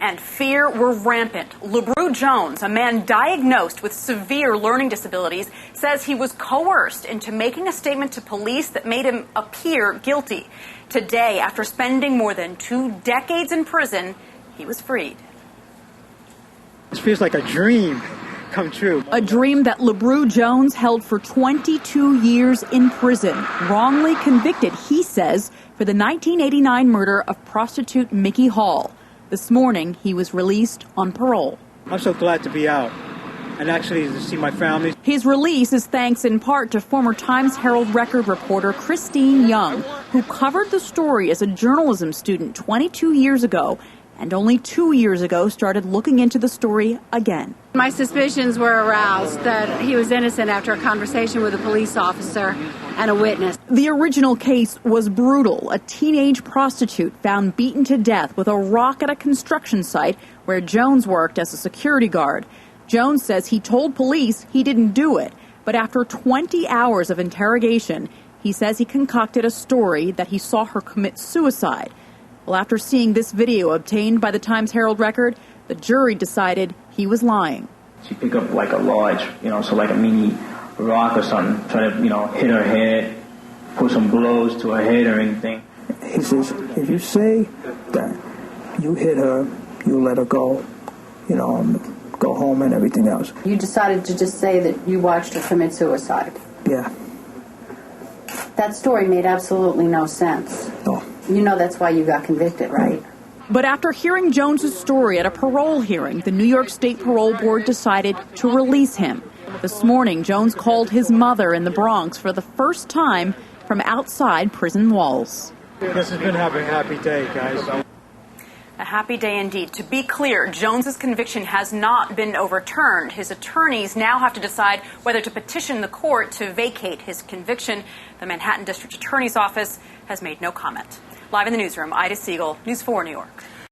and fear were rampant. Lebrew Jones, a man diagnosed with severe learning disabilities, says he was coerced into making a statement to police that made him appear guilty. Today, after spending more than 2 decades in prison, he was freed. This feels like a dream come true. A dream that Lebrew Jones held for 22 years in prison, wrongly convicted, he says, for the 1989 murder of prostitute Mickey Hall. This morning, he was released on parole. I'm so glad to be out and actually to see my family. His release is thanks in part to former Times-Herald Record reporter Christine Young, who covered the story as a journalism student 22 years ago and only 2 years ago started looking into the story again. My suspicions were aroused that he was innocent after a conversation with a police officer and a witness. The original case was brutal. A teenage prostitute found beaten to death with a rock at a construction site where Jones worked as a security guard. Jones says he told police he didn't do it, but after 20 hours of interrogation, he says he concocted a story that he saw her commit suicide. Well, after seeing this video obtained by the Times-Herald Record, the jury decided he was lying. She picked up like a large, so like a mini rock or something, try to, hit her head, put some blows to her head or anything. He says, if you say that you hit her, you let her go, go home and everything else. You decided to just say that you watched her commit suicide. Yeah. That story made absolutely no sense. No. You know that's why you got convicted, right? But after hearing Jones's story at a parole hearing, the New York State Parole Board decided to release him. This morning, Jones called his mother in the Bronx for the first time from outside prison walls. This has been a happy day, guys. A happy day indeed. To be clear, Jones's conviction has not been overturned. His attorneys now have to decide whether to petition the court to vacate his conviction. The Manhattan District Attorney's Office has made no comment. Live in the newsroom, Ida Siegel, News 4 New York.